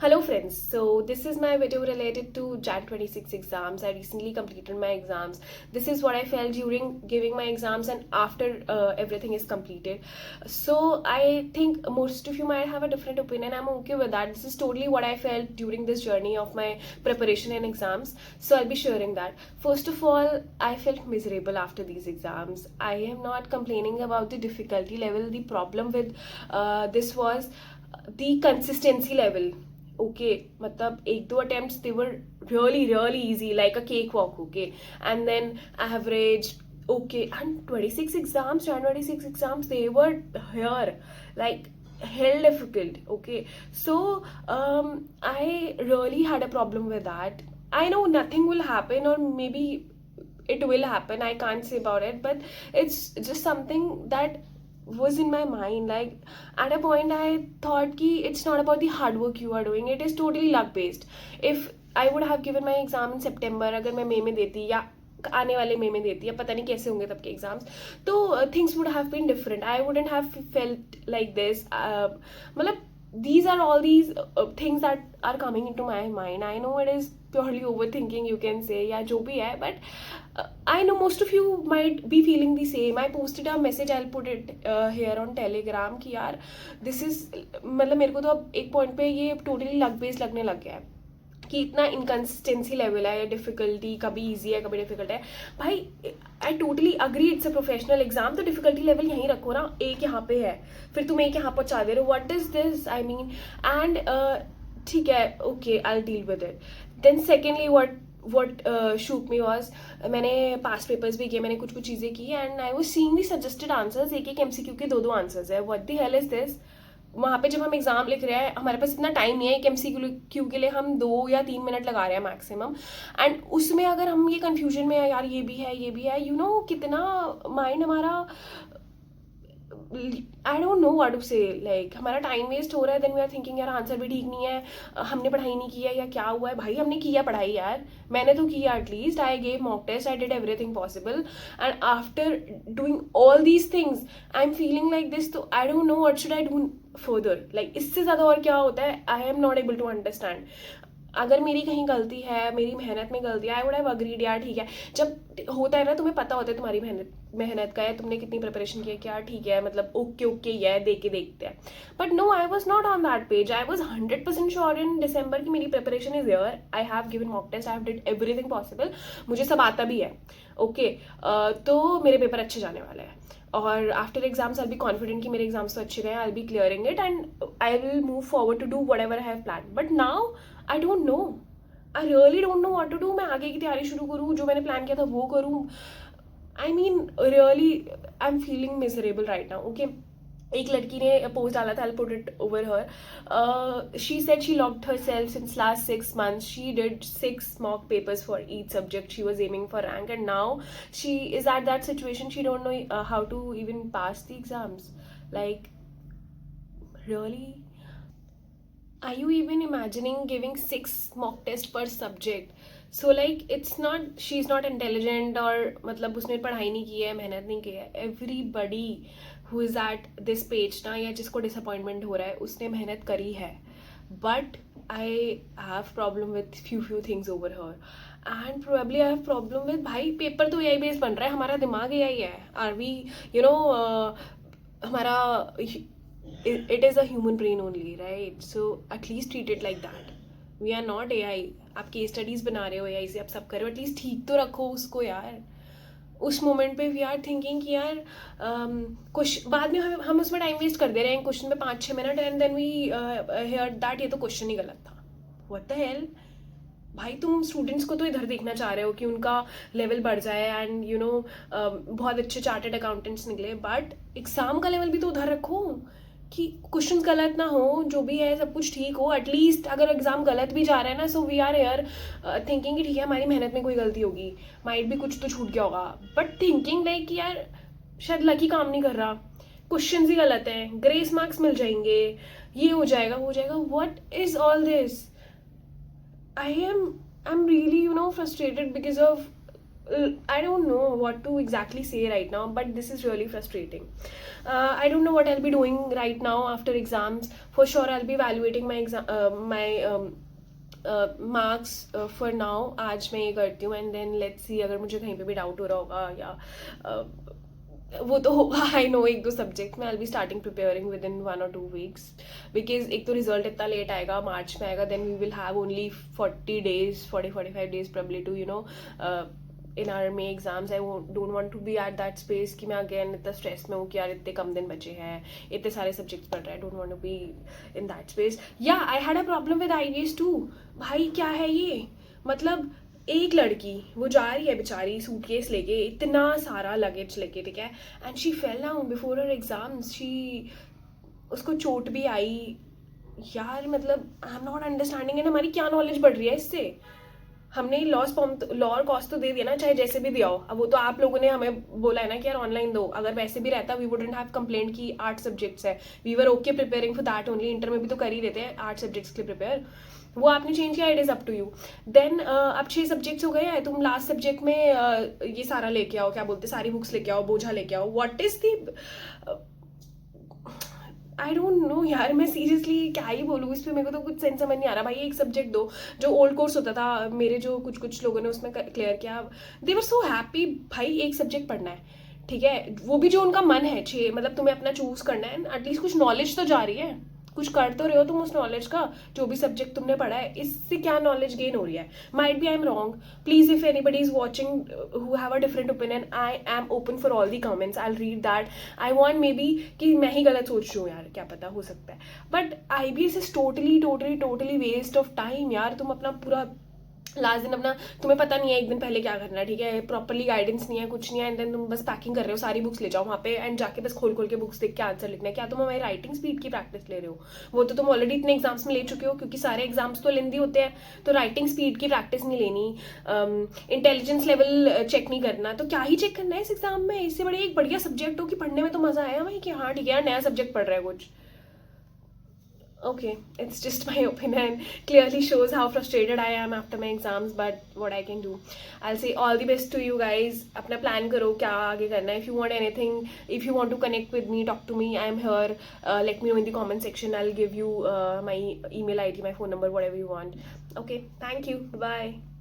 Hello friends, so this is my video related to Jan 26 exams. I recently completed my exams. This is what I felt during giving my exams and after everything is completed. So I think most of you might have a different opinion. I'm okay with that. This is totally what I felt during this journey of my preparation and exams. So I'll be sharing that. First of all, I felt miserable after these exams. I am not complaining about the difficulty level. The problem with this was the consistency level. Okay, matlab ek do attempts they were really easy, like a cakewalk. Okay, and then average. Okay, and 26 exams, Jan 26 exams, they were here like hell difficult. Okay, so I really had a problem with that. I know nothing will happen, or maybe it will happen. I can't say about it, but it's just something that was in my mind. Like at a point I thought ki it's not about the hard work you are doing, it is totally luck based. If I would have given my exam in September, अगर मैं मई में देती या आने वाले मई में देती, अब पता नहीं कैसे होंगे तब के एग्जाम्स, तो things would have been different. I wouldn't have felt like this. मतलब these are all these things that are coming into my mind. I know it is purely overthinking, you can say, या जो भी है, but I know most of you might be feeling the same. I posted a message, I'll put it here on Telegram कि यार this is, मतलब मेरे को तो अब एक पॉइंट पे ये टोटली लक बेस्ड लगने लग गया है कि इतना इनकन्सिस्टेंसी लेवल है, या डिफिकल्टी कभी इजी है कभी डिफिकल्ट है. भाई I totally agree, it's a professional exam, तो डिफिकल्टी लेवल यहीं रखो ना. एक यहाँ पे है, फिर तुम एक यहाँ पहुँचा दे रहे हो. What is this, I mean. And ठीक है, okay, I will deal with it. Then secondly what shook me was, मैंने पास्ट पेपर्स भी किए, मैंने कुछ चीज़ें की, and I was seeing the suggested answers. एक एमसीक्यू के दो आंसर्स है. What the hell is this. वहाँ पे जब हम एग्जाम लिख रहे हैं, हमारे पास इतना टाइम नहीं है. एक एमसीक्यू के लिए हम 2 या 3 मिनट लगा रहे हैं मैक्सिमम, एंड उसमें अगर हम ये कंफ्यूजन में है यार ये भी है ये भी है, यू नो कितना माइंड हमारा, I don't know what to say, like हमारा टाइम वेस्ट हो रहा है. देन वी आर थिंकिंग यार आंसर भी ठीक नहीं है, हमने पढ़ाई नहीं की है या क्या हुआ है. भाई हमने किया पढ़ाई यार, मैंने तो किया at least. I gave mock test, I did everything possible, and after doing all these things I am feeling like this. तो I don't know what should I do further. Like इससे ज़्यादा और क्या होता है, I am not able to understand. अगर मेरी कहीं गलती है, मेरी मेहनत में गलती है, आई वुड हैव अग्रीड यार ठीक है. जब होता है ना, तुम्हें पता होता है तुम्हारी मेहनत का है, तुमने कितनी प्रिपरेशन की है, क्या ठीक है, मतलब ओके ये दे के देखते हैं. But no, I was not on that page. I was 100% sure in December की मेरी preparation is here. I have given mock test, I have did everything possible, मुझे सब आता भी है. ओके, तो मेरे पेपर अच्छे जाने वाले हैं, और after exams I be confident कि मेरे एग्जाम्स तो अच्छे गए, I be clearing it, and I will move forward to do whatever I have plan. But now I don't know, I really don't know what to do. मैं आगे की तैयारी शुरू करूँ, जो मैंने प्लान किया था वो करूँ. I mean really I am feeling miserable right now. Okay, एक लड़की ने पोस्ट डाला था, I put it over her. She said she locked herself since last 6 months. She did 6 mock papers for each subject. She was aiming for rank, and now she is at that situation. She don't know how to even pass the exams. Like, really? Are you even imagining giving 6 mock tests per subject? So like it's not, she's not intelligent, और मतलब उसने पढ़ाई नहीं की है, मेहनत नहीं की है. Everybody who is at this page ना, या जिसको डिसअपॉइंटमेंट हो रहा है, उसने मेहनत करी है. But I have problem with few things over her, and probably I have problem with, भाई पेपर तो एआई बेस्ड बन रहा है, हमारा दिमाग एआई है. आर वी, यू नो, हमारा it is a human brain only, right? So at least treat it like that. We are not AI. आप केस स्टडीज बना रहे हो AI से, आप सब कर रहे हो, एटलीस्ट ठीक तो रखो उसको यार. उस मोमेंट पे वी आर थिंकिंग कि यार कुछ बाद में हम उसमें टाइम वेस्ट कर दे रहे हैं क्वेश्चन में 5-6 minute, and then we hear that ये तो क्वेश्चन ही गलत था. What the hell. भाई तुम स्टूडेंट्स को तो इधर देखना चाह रहे हो कि उनका लेवल बढ़ जाए, एंड यू नो बहुत अच्छे चार्टर्ड अकाउंटेंट्स निकले, बट एग्जाम का लेवल भी तो उधर रखो कि क्वेश्चन गलत ना हो, जो भी है सब कुछ ठीक हो. एटलीस्ट अगर एग्जाम गलत भी जा रहा है ना, so we are here thinking कि ठीक है हमारी मेहनत में कोई गलती होगी, माइट भी कुछ तो छूट गया होगा, बट थिंकिंग लाइक यार शायद लकी काम नहीं कर रहा, क्वेश्चन ही गलत हैं, ग्रेस मार्क्स मिल जाएंगे, ये हो जाएगा वो हो जाएगा. What is all this. I am really, you know, frustrated because of I don't know what to exactly say right now, but this is really frustrating. I don't know what I'll be doing right now after exams. For sure, I'll be evaluating my marks for now. आज मैं ये करती हूँ and then let's see अगर मुझे कहीं पे भी डाउट हो रहा होगा या वो तो होगा. आई नो एक दो सब्जेक्ट में I be starting preparing with in 1 or 2 weeks, because एक तो रिजल्ट इतना लेट आएगा, मार्च में आएगा, then we will have only 40 days 45 days probably to in our May exams. I don't want to be at that space कि मैं again इतना stress में हूँ कि यार इतने कम दिन बचे हैं, इतने सारे सब्जेक्ट्स पढ़ रहे हैं. I don't want to be in that space. Yeah, I had a problem with IVS too. भाई क्या है ये, मतलब एक लड़की वो जा रही है बेचारी सूटकेस लेके, इतना सारा लगेज लेके, ठीक है, and she fell down before her exams. उसको चोट भी आई यार. मतलब आई एम नॉट अंडरस्टैंडिंग है हमारी क्या नॉलेज बढ़ रही है इससे. हमने लॉ और कॉस्ट तो दे दिया ना, चाहे जैसे भी दिया हो. अब वो तो आप लोगों ने हमें बोला है ना कि यार ऑनलाइन दो. अगर वैसे भी रहता वी वुडंट हैव कंप्लेंट की 8 सब्जेक्ट्स है. We were okay preparing for that only. Inter में भी तो कर ही देते हैं 8 सब्जेक्ट्स के लिए प्रिपेयर. वो आपने चेंज किया, it is up to you. देन अब 6 सब्जेक्ट्स हो गए हैं, तुम लास्ट सब्जेक्ट में ये सारा लेके आओ, क्या बोलते, सारी बुक्स लेके आओ, बोझा लेके आओ. What is the, I don't no यार. मैं सीरियसली क्या ही बोलूँ इस पर, मेरे को तो कुछ सेंस समझ नहीं आ रहा. भाई एक सब्जेक्ट दो. जो ओल्ड कोर्स होता था मेरे, जो कुछ लोगों ने उसमें क्लियर किया, दे वर सो हैप्पी. भाई एक सब्जेक्ट पढ़ना है, ठीक है, वो भी जो उनका मन है 6, मतलब तुम्हें अपना चूज करना है. एटलीस्ट कुछ नॉलेज तो जा रही है, कुछ कर तो रहे हो तुम उस नॉलेज का. जो भी सब्जेक्ट तुमने पढ़ा है, इससे क्या नॉलेज गेन हो रही है. Might be I am wrong. Please if anybody is watching who have a different opinion, I am open for all the comments. I read that. I want maybe कि मैं ही गलत सोच रही हूँ यार, क्या पता, हो सकता है. But IBS is totally waste of time यार. तुम अपना पूरा लास्ट दिन अपना, तुम्हें पता नहीं है एक दिन पहले क्या करना है, ठीक है, प्रॉपरली गाइडेंस नहीं है, कुछ नहीं है, एंड देन तुम बस पैकिंग कर रहे हो. सारी बुक्स ले जाओ वहाँ पे एंड जाके बस खोल के बुक्स देख के आंसर लिखना है. क्या तुम हमारी राइटिंग स्पीड की प्रैक्टिस ले रहे हो? वो तो तुम ऑलरेडी इतने एग्जाम्स में ले चुके हो, क्योंकि सारे एग्जाम्स तो लेंदी होते हैं. तो राइटिंग स्पीड की प्रैक्टिस नहीं लेनी, इंटेलिजेंस लेवल चेक नहीं करना. तो क्या ही चेक करना है इस एग्जाम में? इससे बड़े एक बढ़िया सब्जेक्ट हो कि पढ़ने में तो मजा आया भाई, कि हाँ ठीक है नया सब्जेक्ट पढ़ रहा है कुछ. Okay, it's just my opinion. Clearly shows how frustrated I am after my exams, but what I can do. I'll say all the best to you guys. अपना plan करो क्या आगे करना है. If you want anything, if you want to connect with me, talk to me. I'm here. Let me know in the comment section. I'll give you my email ID, my phone number, whatever you want. Okay, thank you. Bye.